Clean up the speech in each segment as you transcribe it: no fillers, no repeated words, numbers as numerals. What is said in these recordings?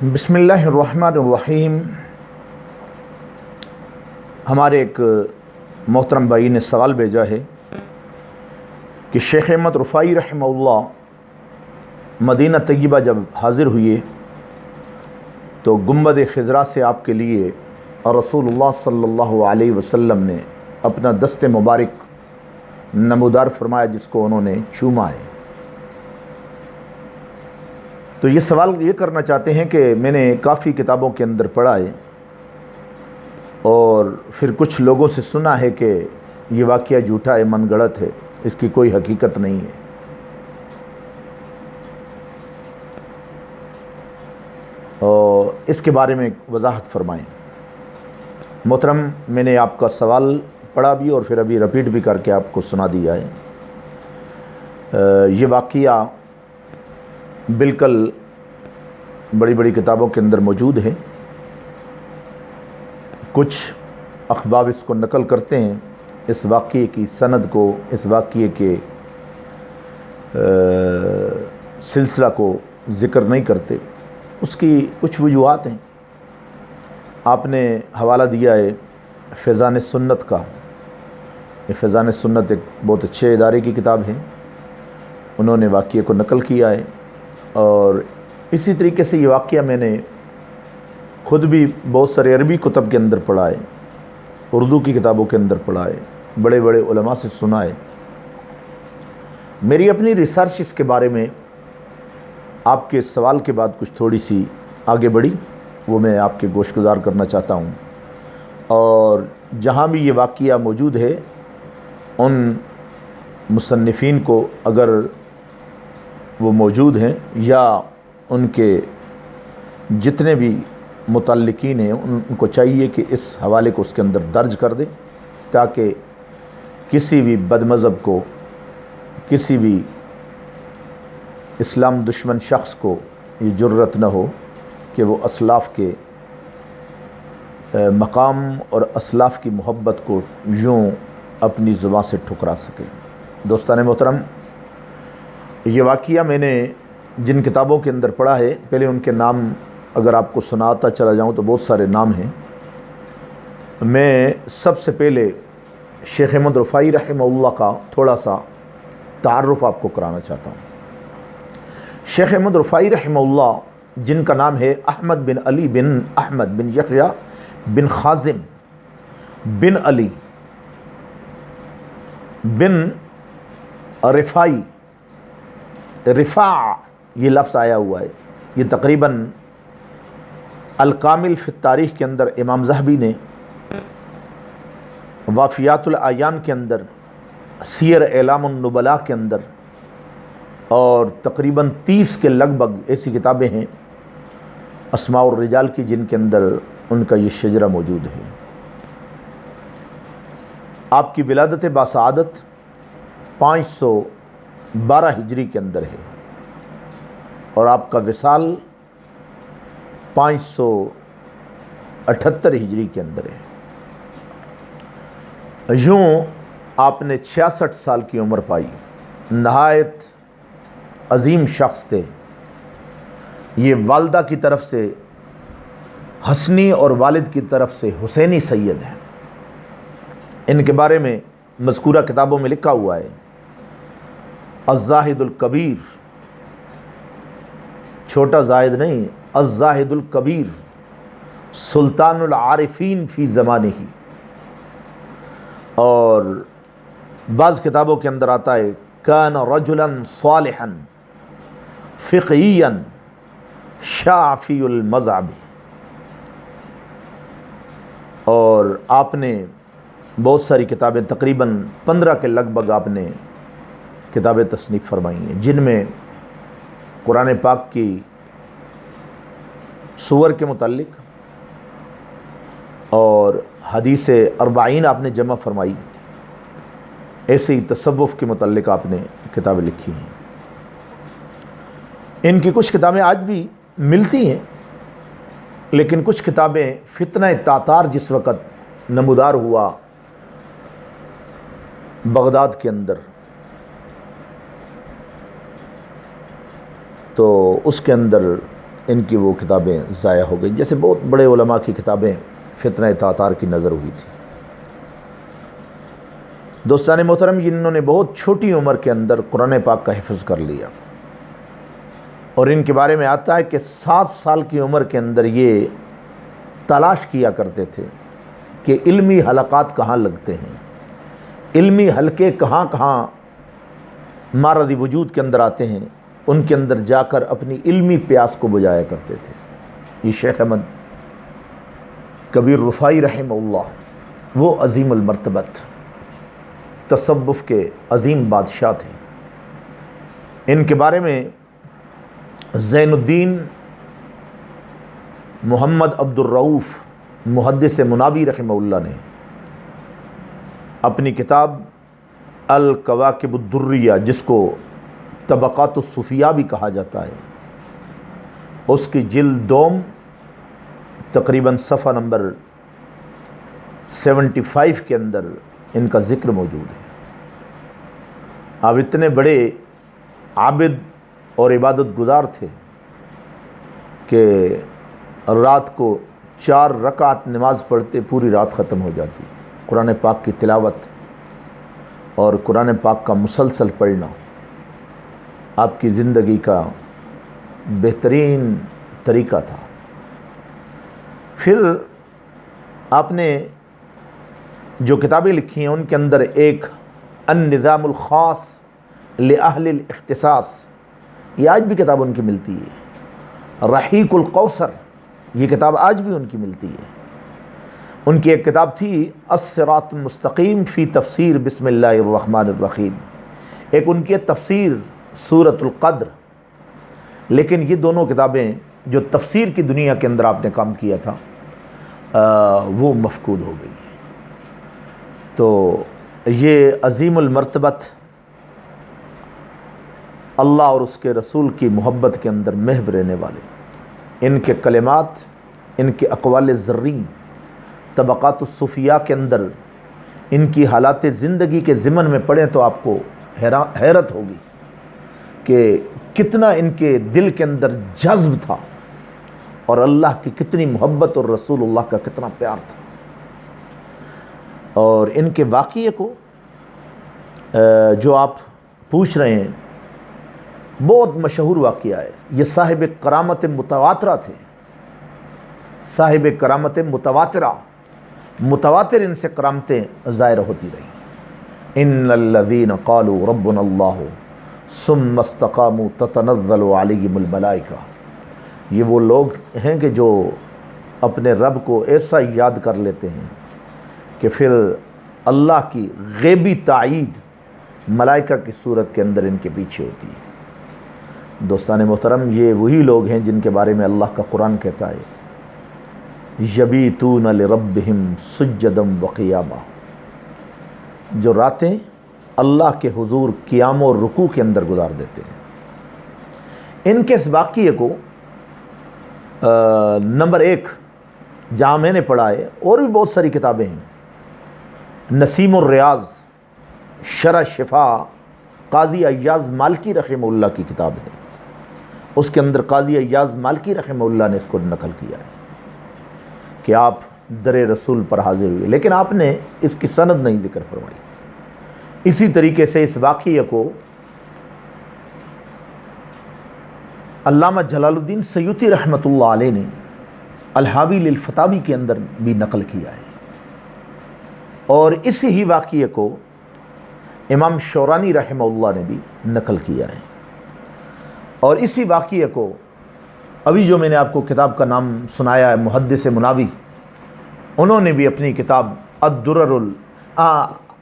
بسم اللہ الرحمن الرحیم۔ ہمارے ایک محترم بھائی نے سوال بھیجا ہے کہ شیخ احمد رفاعی رحمہ اللہ مدینہ طیبہ جب حاضر ہوئے تو گنبد خضرا سے آپ کے لیے رسول اللہ صلی اللہ علیہ وسلم نے اپنا دست مبارک نمودار فرمایا، جس کو انہوں نے چوما ہے۔ تو یہ سوال یہ کرنا چاہتے ہیں کہ میں نے کافی کتابوں کے اندر پڑھا ہے اور پھر کچھ لوگوں سے سنا ہے کہ یہ واقعہ جھوٹا ہے، من گڑت ہے، اس کی کوئی حقیقت نہیں ہے۔ اور اس کے بارے میں وضاحت فرمائیں۔ محترم، میں نے آپ کا سوال پڑھا بھی اور پھر ابھی رپیٹ بھی کر کے آپ کو سنا دیا ہے۔ یہ واقعہ بالکل بڑی بڑی کتابوں کے اندر موجود ہے۔ کچھ اخبار اس کو نقل کرتے ہیں، اس واقعے کی سند کو، اس واقعے کے سلسلہ کو ذکر نہیں کرتے۔ اس کی کچھ وجوہات ہیں۔ آپ نے حوالہ دیا ہے فیضان سنت کا۔ یہ فیضان سنت ایک بہت اچھے ادارے کی کتاب ہے، انہوں نے واقعے کو نقل کیا ہے۔ اور اسی طریقے سے یہ واقعہ میں نے خود بھی بہت سارے عربی کتب کے اندر پڑھا ہے، اردو کی کتابوں کے اندر پڑھا ہے، بڑے بڑے علماء سے سنا ہے۔ میری اپنی ریسرچ اس کے بارے میں آپ کے سوال کے بعد کچھ تھوڑی سی آگے بڑھی، وہ میں آپ کے گوش گزار کرنا چاہتا ہوں۔ اور جہاں بھی یہ واقعہ موجود ہے، ان مصنفین کو اگر وہ موجود ہیں یا ان کے جتنے بھی متعلقین ہیں، ان کو چاہیے کہ اس حوالے کو اس کے اندر درج کر دیں، تاکہ کسی بھی بد مذہب کو، کسی بھی اسلام دشمن شخص کو یہ جرأت نہ ہو کہ وہ اسلاف کے مقام اور اسلاف کی محبت کو یوں اپنی زبان سے ٹھکرا سکے۔ دوستان محترم، یہ واقعہ میں نے جن کتابوں کے اندر پڑھا ہے، پہلے ان کے نام اگر آپ کو سناتا چلا جاؤں تو بہت سارے نام ہیں۔ میں سب سے پہلے شیخ احمد رفاعی رحمہ اللہ کا تھوڑا سا تعارف آپ کو کرانا چاہتا ہوں۔ شیخ احمد رفاعی رحمہ اللہ، جن کا نام ہے احمد بن علی بن احمد بن یحییٰ بن خازم بن علی بن رفاعی، رفاع یہ لفظ آیا ہوا ہے۔ یہ تقریباً الکامل فی التاریخ کے اندر امام ذہبی نے، وافیات الاعیان کے اندر، سیر اعلام النبلاء کے اندر، اور تقریباً 30 کے لگ بھگ ایسی کتابیں ہیں اسماء الرجال کی، جن کے اندر ان کا یہ شجرہ موجود ہے۔ آپ کی ولادت باسعادت 512 ہجری کے اندر ہے اور آپ کا وصال 578 ہجری کے اندر ہے۔ یوں آپ نے 66 سال کی عمر پائی۔ نہایت عظیم شخص تھے۔ یہ والدہ کی طرف سے حسنی اور والد کی طرف سے حسینی سید ہیں۔ ان کے بارے میں مذکورہ کتابوں میں لکھا ہوا ہے، الزاہد الکبیر، چھوٹا زاہد نہیں، الزاہد الکبیر، سلطان العارفین فی زمانہ ہی۔ اور بعض کتابوں کے اندر آتا ہے کان رجلا صالحا فقہیا شافی المذہب۔ اور آپ نے بہت ساری کتابیں، تقریباً 15 کے لگ بھگ آپ نے کتابیں تصنیف فرمائی ہیں، جن میں قرآن پاک کی سور کے متعلق اور حدیث 40 آپ نے جمع فرمائی، ایسے ہی تصوف کے متعلق آپ نے کتابیں لکھی ہیں۔ ان کی کچھ کتابیں آج بھی ملتی ہیں، لیکن کچھ کتابیں فتنہ تاتار جس وقت نمودار ہوا بغداد کے اندر، تو اس کے اندر ان کی وہ کتابیں ضائع ہو گئی، جیسے بہت بڑے علماء کی کتابیں فتنہ تاتار کی نظر ہوئی تھی۔ دوستان محترم، جنہوں نے بہت چھوٹی عمر کے اندر قرآن پاک کا حفظ کر لیا، اور ان کے بارے میں آتا ہے کہ 7 سال کی عمر کے اندر یہ تلاش کیا کرتے تھے کہ علمی حلقات کہاں لگتے ہیں، علمی حلقے کہاں کہاں مارد وجود کے اندر آتے ہیں، ان کے اندر جا کر اپنی علمی پیاس کو بجایا کرتے تھے۔ یہ شیخ احمد کبیر رفائی رحمہ اللہ، وہ عظیم المرتبت تصوف کے عظیم بادشاہ تھے۔ ان کے بارے میں زین الدین محمد عبد الرؤف محدث مناوی رحمہ اللہ نے اپنی کتاب الکواکب الدریہ، جس کو طبقات الصوفیاء بھی کہا جاتا ہے، اس کی جلد دوم تقریباً صفحہ نمبر 75 کے اندر ان کا ذکر موجود ہے۔ آپ اتنے بڑے عابد اور عبادت گزار تھے کہ رات کو 4 رکعت نماز پڑھتے پوری رات ختم ہو جاتی۔ قرآن پاک کی تلاوت اور قرآن پاک کا مسلسل پڑھنا آپ کی زندگی کا بہترین طریقہ تھا۔ پھر آپ نے جو کتابیں لکھی ہیں ان کے اندر ایک النظام الخاص لأہل الاختصاص، یہ آج بھی کتاب ان کی ملتی ہے۔ رحیق القوثر، یہ کتاب آج بھی ان کی ملتی ہے۔ ان کی ایک کتاب تھی الصراط المستقیم فی تفسیر بسم اللہ الرحمن الرحیم، ایک ان کی تفسیر سورۃ القدر۔ لیکن یہ دونوں کتابیں جو تفسیر کی دنیا کے اندر آپ نے کام کیا تھا وہ مفقود ہو گئی۔ تو یہ عظیم المرتبت اللہ اور اس کے رسول کی محبت کے اندر محو رہنے والے، ان کے کلمات، ان کے اقوال زرین طبقات الصوفیاء کے اندر ان کی حالات زندگی کے ضمن میں پڑھیں تو آپ کو حیرت ہوگی کہ کتنا ان کے دل کے اندر جذب تھا، اور اللہ کی کتنی محبت اور رسول اللہ کا کتنا پیار تھا۔ اور ان کے واقعے کو جو آپ پوچھ رہے ہیں، بہت مشہور واقعہ ہے۔ یہ صاحب کرامت متواترہ تھے، صاحب کرامت متواترہ، متواتر ان سے کرامتیں ظاہر ہوتی رہی۔ ان الذین قالوا ربنا اللہ ثم استقاموا تتنزل علیہم الملائکہ، یہ وہ لوگ ہیں کہ جو اپنے رب کو ایسا یاد کر لیتے ہیں کہ پھر اللہ کی غیبی تائید ملائکہ کی صورت کے اندر ان کے پیچھے ہوتی ہے۔ دوستان محترم، یہ وہی لوگ ہیں جن کے بارے میں اللہ کا قرآن کہتا ہے یبیتون لربہم سجدا وقیاما، جو راتیں اللہ کے حضور قیام اور رکوع کے اندر گزار دیتے ہیں۔ ان کے اس واقعے کو نمبر 1 جہاں میں نے پڑھا ہے، اور بھی بہت ساری کتابیں ہیں، نسیم الریاض شرح شفا قاضی ایاز مالکی رحمہ اللہ کی کتاب ہے، اس کے اندر قاضی ایاز مالکی رحمہ اللہ نے اس کو نقل کیا ہے کہ آپ در رسول پر حاضر ہوئے، لیکن آپ نے اس کی سند نہیں ذکر فرمائی۔ اسی طریقے سے اس واقعے کو علامہ جلال الدین سیوطی رحمۃ اللہ علیہ نے الحاوی للفتاوی کے اندر بھی نقل کیا ہے، اور اسی ہی واقعے کو امام شورانی رحمہ اللہ نے بھی نقل کیا ہے۔ اور اسی واقعے کو ابھی جو میں نے آپ کو کتاب کا نام سنایا ہے محدث مناوی، انہوں نے بھی اپنی کتاب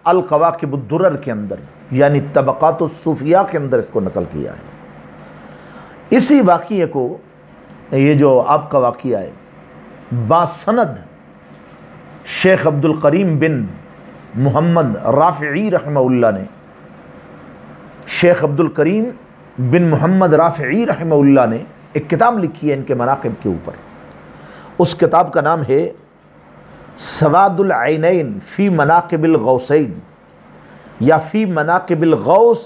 القواکب الدرر کے اندر، یعنی طبقات الصوفیاء کے اندر اس کو نقل کیا ہے۔ اسی واقعے کو، یہ جو آپ کا واقعہ ہے، باسند شیخ عبد القریم بن محمد رافعی رحمہ اللہ نے، شیخ عبد الکریم بن محمد رافعی رحمہ اللہ نے ایک کتاب لکھی ہے ان کے مناقب کے اوپر۔ اس کتاب کا نام ہے سواد العینین فی مناقب الغوثین، یا فی مناقب الغوث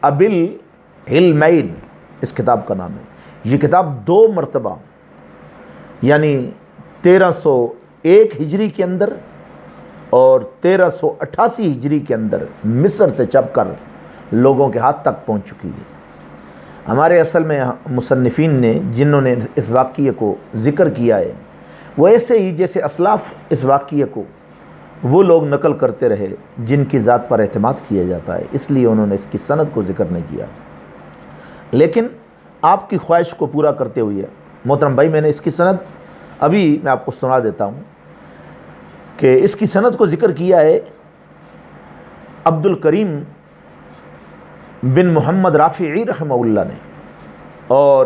ابی العلمین، اس کتاب کا نام ہے۔ یہ کتاب 2 مرتبہ یعنی 1301 ہجری کے اندر اور 1388 ہجری کے اندر مصر سے چھپ کر لوگوں کے ہاتھ تک پہنچ چکی ہے۔ ہمارے اصل میں مصنفین نے جنہوں نے اس واقعے کو ذکر کیا ہے وہ ایسے ہی جیسے اسلاف اس واقعے کو وہ لوگ نقل کرتے رہے جن کی ذات پر اعتماد کیا جاتا ہے، اس لیے انہوں نے اس کی سند کو ذکر نہیں کیا۔ لیکن آپ کی خواہش کو پورا کرتے ہوئے محترم بھائی میں نے اس کی سند ابھی میں آپ کو سنا دیتا ہوں کہ اس کی سند کو ذکر کیا ہے عبد الکریم بن محمد رافعی رحمہ اللہ نے، اور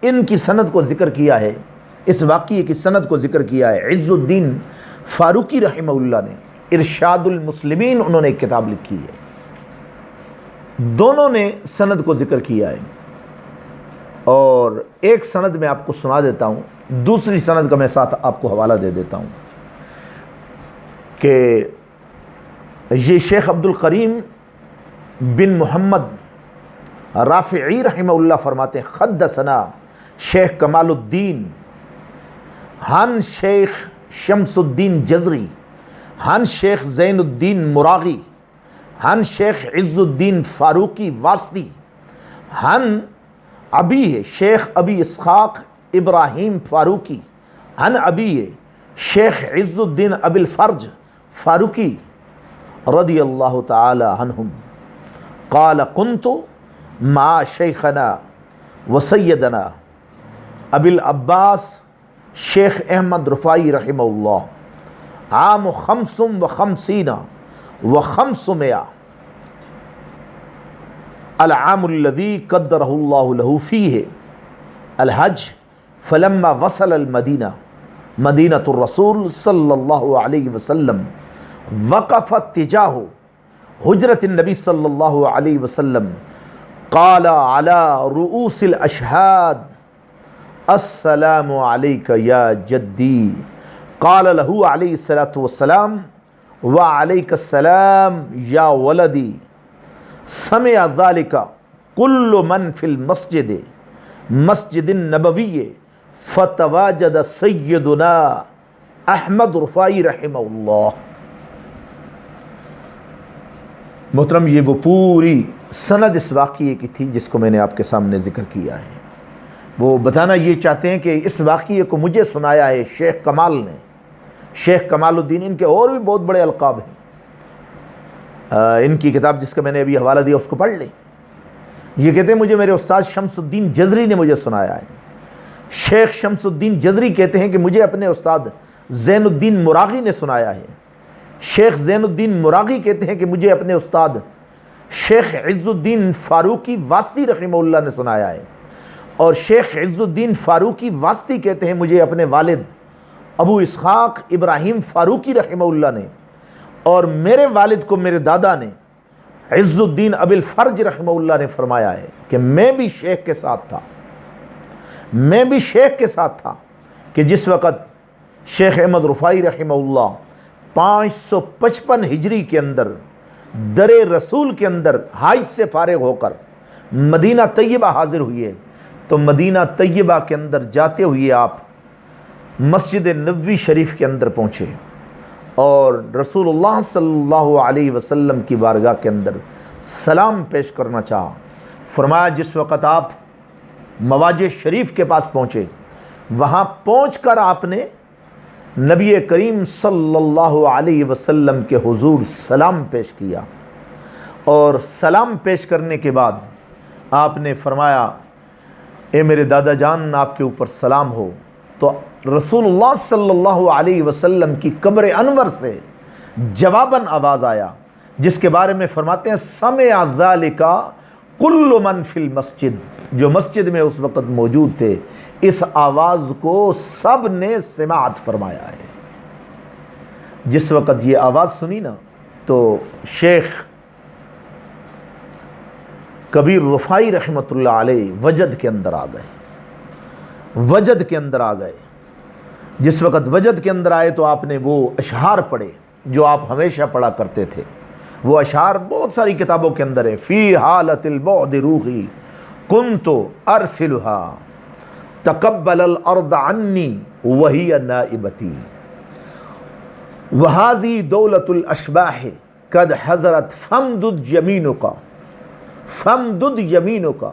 ان کی سند کو ذکر کیا ہے، اس واقعے کی سند کو ذکر کیا ہے عز الدین فاروقی رحمہ اللہ نے۔ ارشاد المسلمین انہوں نے ایک کتاب لکھی ہے، دونوں نے سند کو ذکر کیا ہے، اور ایک سند میں آپ کو سنا دیتا ہوں، دوسری سند کا میں ساتھ آپ کو حوالہ دے دیتا ہوں کہ یہ شیخ عبد الکریم بن محمد رافعی رحمہ اللہ فرماتے ہیں حدثنا شیخ کمال الدین ہن شیخ شمس الدین جزری ہن شیخ زین الدین مراغی ہن شیخ عز الدین فاروقی واسطی ہن ابی شیخ ابی اسحاق ابراہیم فاروقی ہن ابی شیخ عز الدین ابی الفرج فاروقی رضی اللہ تعالی عنہم قال كنت مع شیخنا وسیدنا ابی العباس شیخ احمد رفاعی رحمہ اللہ عام 55 و500 العام الذي قدره الله له فيه الحج فلما وصل المدینہ مدینۃ الرسول صلی اللہ علیہ وسلم وقف تجاہ حجرت النبی صلی اللہ علیہ وسلم قال على رؤوس الاشہاد السلام علیک یا جدی قال له علیہ الصلاۃ والسلام وعلیک السلام یا ولدی سمع ذلك كل من في المسجد مسجد النبوی فتواجد سیدنا احمد رفاعی رحمہ اللہ۔ محترم یہ وہ پوری سند اس واقعے کی تھی جس کو میں نے آپ کے سامنے ذکر کیا ہے۔ وہ بتانا یہ چاہتے ہیں کہ اس واقعے کو مجھے سنایا ہے شیخ کمال نے، شیخ کمال الدین، ان کے اور بھی بہت بڑے القاب ہیں، ان کی کتاب جس کا میں نے ابھی حوالہ دیا اس کو پڑھ لیں۔ یہ کہتے ہیں مجھے میرے استاد شمس الدین جزری نے مجھے سنایا ہے۔ شیخ شمس الدین جزری کہتے ہیں کہ مجھے اپنے استاد زین الدین مراغی نے سنایا ہے۔ شیخ زین الدین مراغی کہتے ہیں کہ مجھے اپنے استاد شیخ عز الدین فاروقی واسطی رحمہ اللہ نے سنایا ہے، اور شیخ عز الدین فاروقی واسطی کہتے ہیں مجھے اپنے والد ابو اسحاق ابراہیم فاروقی رحمہ اللہ نے، اور میرے والد کو میرے دادا نے عز الدین ابی الفرج رحمہ اللہ نے فرمایا ہے کہ میں بھی شیخ کے ساتھ تھا، کہ جس وقت شیخ احمد رفاعی رحمہ اللہ 555 ہجری کے اندر در رسول کے اندر حج سے فارغ ہو کر مدینہ طیبہ حاضر ہوئے، تو مدینہ طیبہ کے اندر جاتے ہوئے آپ مسجد نبوی شریف کے اندر پہنچے اور رسول اللہ صلی اللہ علیہ وسلم کی بارگاہ کے اندر سلام پیش کرنا چاہا۔ فرمایا جس وقت آپ مواجہ شریف کے پاس پہنچے، وہاں پہنچ کر آپ نے نبی کریم صلی اللہ علیہ وسلم کے حضور سلام پیش کیا، اور سلام پیش کرنے کے بعد آپ نے فرمایا اے میرے دادا جان آپ کے اوپر سلام ہو، تو رسول اللہ صلی اللہ علیہ وسلم کی قبر انور سے جواباً آواز آیا جس کے بارے میں فرماتے ہیں سمع ذالک کل من فی المسجد، جو مسجد میں اس وقت موجود تھے اس آواز کو سب نے سماعت فرمایا ہے۔ جس وقت یہ آواز سنی نا تو شیخ کبیر رفاعی رحمۃ اللہ علیہ وجد کے اندر آ گئے۔ جس وقت وجد کے اندر آئے تو آپ نے وہ اشعار پڑھے جو آپ ہمیشہ پڑھا کرتے تھے۔ وہ اشعار بہت ساری کتابوں کے اندر ہے، فی حالت البعد روحی کنت ارسلها تقبل الارض عنی وہی نائبتی وہذی دولت الاشباح قد حضرت فامدد یمینک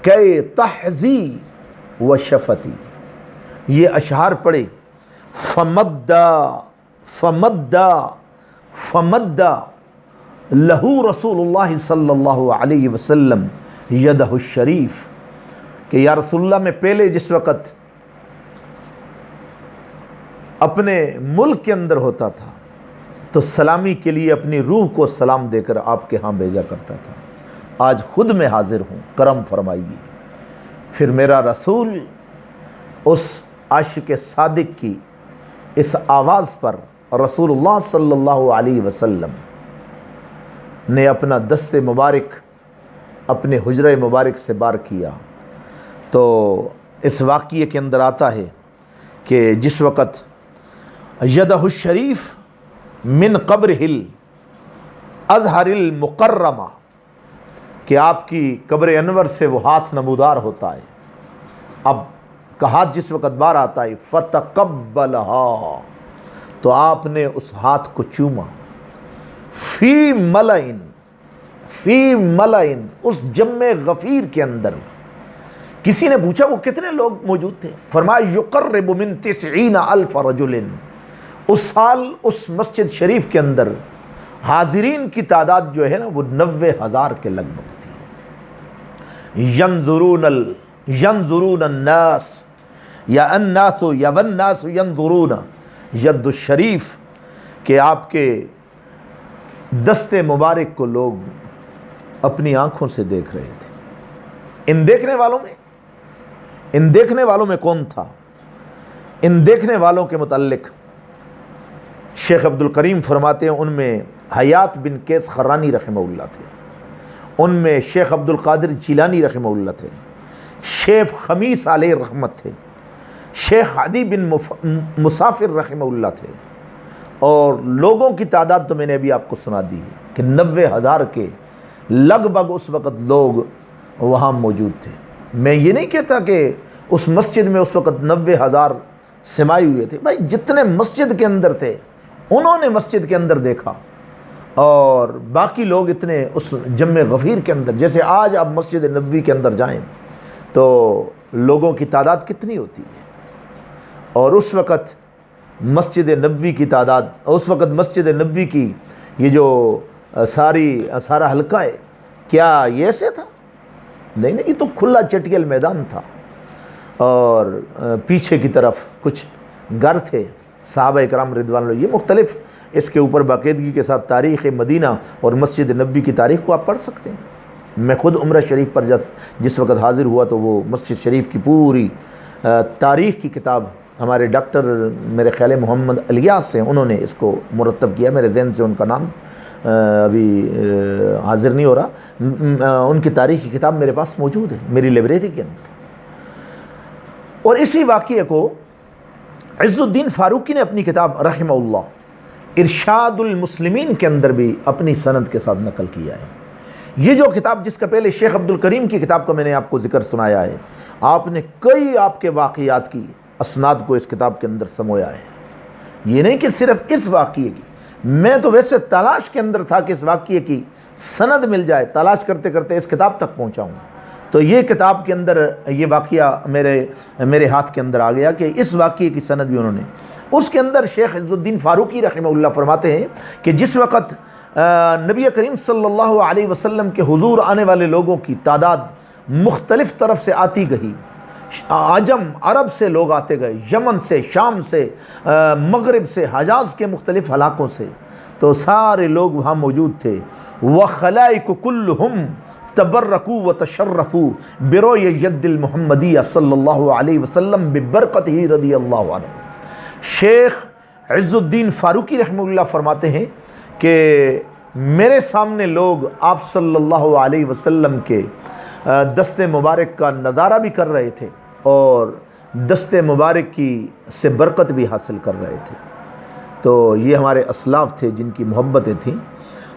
کہ تحزی و شفتی. یہ اشعار پڑھے. فمدّا لہو رسول اللہ صلی اللہ علیہ وسلم یدہ الشریف کہ یا رسول اللہ میں پہلے جس وقت اپنے ملک کے اندر ہوتا تھا تو سلامی کے لیے اپنی روح کو سلام دے کر آپ کے ہاں بھیجا کرتا تھا. آج خود میں حاضر ہوں، کرم فرمائیے. پھر میرا رسول اس عاشق صادق کی اس آواز پر رسول اللہ صلی اللہ علیہ وسلم نے اپنا دست مبارک اپنے حجرہ مبارک سے بار کیا. تو اس واقعے کے اندر آتا ہے کہ جس وقت یدہ الشریف من قبرہ الازہر المکرمہ کہ آپ کی قبر انور سے وہ ہاتھ نمودار ہوتا ہے. اب کا ہاتھ جس وقت بار آتا ہے فتقبلہا تو آپ نے اس ہاتھ کو چوما. فی ملئن اس جمع غفیر کے اندر. کسی نے پوچھا وہ کتنے لوگ موجود تھے؟ فرمایا یقرب من 90,000 رجل. اس سال اس مسجد شریف کے اندر حاضرین کی تعداد جو ہے نا وہ 90,000 کے لگ بھگ تھی. ینظرون الناس یا الناس ینظرون ید الشریف کہ آپ کے دست مبارک کو لوگ اپنی آنکھوں سے دیکھ رہے تھے. ان دیکھنے والوں میں کون تھا؟ ان دیکھنے والوں کے متعلق شیخ عبد الکریم فرماتے ہیں ان میں حیات بن قیس خرانی رحمہ اللہ تھے، ان میں شیخ عبد القادر جیلانی رحمہ اللہ تھے، شیخ خمیس علیہ رحمت تھے، شیخ عدی بن مسافر رحمہ اللہ تھے. اور لوگوں کی تعداد تو میں نے ابھی آپ کو سنا دی ہے کہ 90,000 کے لگ بھگ اس وقت لوگ وہاں موجود تھے. میں یہ نہیں کہتا کہ اس مسجد میں اس وقت 90,000 سمائے ہوئے تھے. بھائی جتنے مسجد کے اندر تھے انہوں نے مسجد کے اندر دیکھا، اور باقی لوگ اتنے اس جمع غفیر کے اندر. جیسے آج آپ مسجد نبوی کے اندر جائیں تو لوگوں کی تعداد کتنی ہوتی ہے، اور اس وقت مسجد نبوی کی تعداد، اس وقت مسجد نبوی کی یہ جو سارا حلقہ ہے کیا یہ ایسے تھا؟ نہیں، یہ تو کھلا چٹیل میدان تھا، اور پیچھے کی طرف کچھ گھر تھے. صحابہ اکرام رضوان اللہ، یہ مختلف اس کے اوپر باقاعدگی کے ساتھ تاریخ مدینہ اور مسجد نبوی کی تاریخ کو آپ پڑھ سکتے ہیں. میں خود عمرہ شریف پر جس وقت حاضر ہوا تو وہ مسجد شریف کی پوری تاریخ کی کتاب ہمارے ڈاکٹر میرے خیال محمد الیاس ہیں، انہوں نے اس کو مرتب کیا. میرے ذہن سے ان کا نام ابھی حاضر نہیں ہو رہا. ان کی تاریخ کی کتاب میرے پاس موجود ہے میری لائبریری کے اندر. اور اسی واقعے کو عز الدین فاروقی نے اپنی کتاب رحمہ اللہ ارشاد المسلمین کے اندر بھی اپنی سند کے ساتھ نقل کیا ہے. یہ جو کتاب جس کا پہلے شیخ عبد الکریم کی کتاب کا میں نے آپ کو ذکر سنایا ہے، آپ نے کئی آپ کے واقعات کی اسناد کو اس کتاب کے اندر سمویا ہے. یہ نہیں کہ صرف اس واقعے کی، میں تو ویسے تلاش کے اندر تھا کہ اس واقعے کی سند مل جائے، تلاش کرتے کرتے اس کتاب تک پہنچا ہوں. تو یہ کتاب کے اندر یہ واقعہ میرے ہاتھ کے اندر آ گیا کہ اس واقعے کی سند بھی انہوں نے. اس کے اندر شیخ عز الدین فاروقی رحمہ اللہ فرماتے ہیں کہ جس وقت نبی کریم صلی اللہ علیہ وسلم کے حضور آنے والے لوگوں کی تعداد مختلف طرف سے آتی گئی، عجم عرب سے لوگ آتے گئے، یمن سے، شام سے، مغرب سے، حجاز کے مختلف علاقوں سے، تو سارے لوگ وہاں موجود تھے. وَخَلَائِقُ كُلُّهُمْ تبرکو و تشرفو بروی ید المحمدیہ صلی اللہ علیہ وسلم ببرکتہ رضی اللہ عنہ. شیخ عز الدین فاروقی رحمہ اللہ فرماتے ہیں کہ میرے سامنے لوگ آپ صلی اللہ علیہ وسلم کے دست مبارک کا نظارہ بھی کر رہے تھے اور دست مبارک کی سے برکت بھی حاصل کر رہے تھے. تو یہ ہمارے اسلاف تھے جن کی محبتیں تھیں.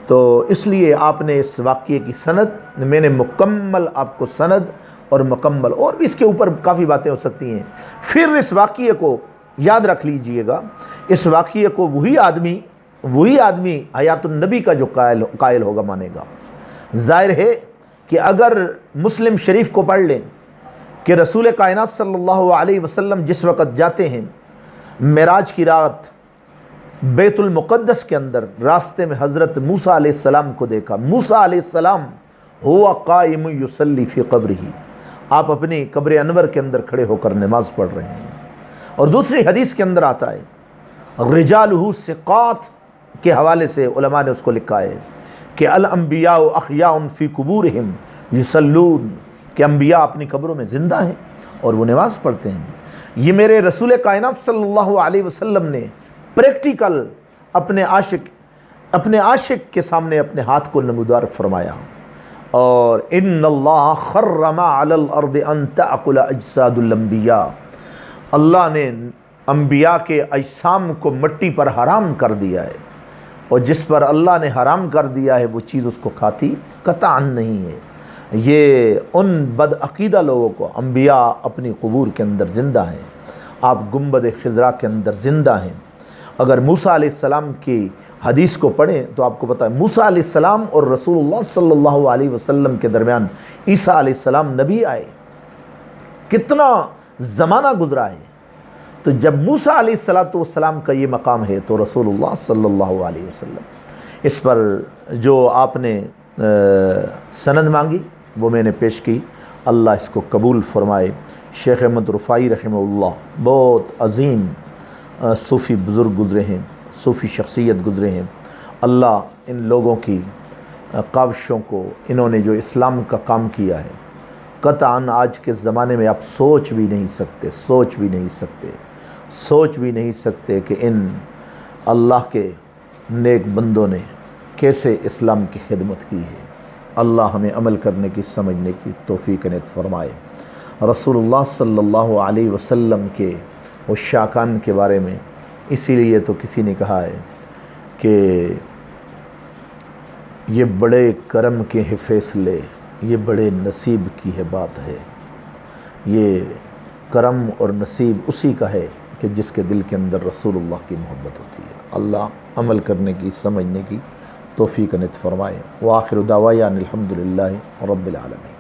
تو اس لیے آپ نے اس واقعے کی سند، میں نے مکمل آپ کو سند اور مکمل، اور بھی اس کے اوپر کافی باتیں ہو سکتی ہیں۔ پھر اس واقعے کو یاد رکھ لیجئے گا، اس واقعے کو وہی آدمی حیات النبی کا جو قائل ہوگا مانے گا۔ ظاہر ہے کہ اگر مسلم شریف کو پڑھ لیں کہ رسول کائنات صلی اللہ علیہ وسلم جس وقت جاتے ہیں معراج کی رات بیت المقدس کے اندر، راستے میں حضرت موسیٰ علیہ السلام کو دیکھا۔ موسیٰ علیہ السلام ہوا قائم یصلی فی قبرہ، آپ اپنی قبر انور کے اندر کھڑے ہو کر نماز پڑھ رہے ہیں۔ اور دوسری حدیث کے اندر آتا ہے رجالہ ثقات کے حوالے سے علماء نے اس کو لکھا ہے کہ الانبیاء احیاء فی قبورہم یصلون، کہ انبیاء اپنی قبروں میں زندہ ہیں اور وہ نماز پڑھتے ہیں۔ یہ میرے رسول کائنات صلی اللہ علیہ وسلم نے پریکٹیکل اپنے عاشق کے سامنے اپنے ہاتھ کو نمودار فرمایا۔ اور ان اللہ حرم علی الارض ان تأکل اجساد الانبیاء، اللہ نے انبیاء کے اجسام کو مٹی پر حرام کر دیا ہے، اور جس پر اللہ نے حرام کر دیا ہے وہ چیز اس کو کھاتی قطعاً نہیں ہے۔ یہ ان بد عقیدہ لوگوں کو، انبیاء اپنی قبور کے اندر زندہ ہیں، آپ گنبد خضرا کے اندر زندہ ہیں۔ اگر موسیٰ علیہ السلام کی حدیث کو پڑھیں تو آپ کو پتہ ہے موسیٰ علیہ السلام اور رسول اللہ صلی اللہ علیہ وسلم کے درمیان عیسیٰ علیہ السلام نبی آئے، کتنا زمانہ گزرا ہے۔ تو جب موسیٰ علیہ السلام کا یہ مقام ہے تو رسول اللہ صلی اللہ علیہ وسلم، اس پر جو آپ نے سند مانگی وہ میں نے پیش کی، اللہ اس کو قبول فرمائے۔ شیخ احمد رفاعی رحمہ اللہ بہت عظیم صوفی بزرگ گزرے ہیں، صوفی شخصیت گزرے ہیں۔ اللہ ان لوگوں کی کاوشوں کو، انہوں نے جو اسلام کا کام کیا ہے، قطعاً آج کے زمانے میں آپ سوچ بھی نہیں سکتے کہ ان اللہ کے نیک بندوں نے کیسے اسلام کی خدمت کی ہے۔ اللہ ہمیں عمل کرنے کی، سمجھنے کی توفیق عنایت فرمائے۔ رسول اللہ صلی اللہ علیہ وسلم کے عشاقان کے بارے میں اسی لیے تو کسی نے کہا ہے کہ یہ بڑے کرم کے ہیں فیصلے، یہ بڑے نصیب کی ہے بات ہے۔ یہ کرم اور نصیب اسی کا ہے کہ جس کے دل کے اندر رسول اللہ کی محبت ہوتی ہے۔ اللہ عمل کرنے کی، سمجھنے کی توفیق عنایت فرمائے۔ وآخر دعوانا الحمدللہ رب العالمین۔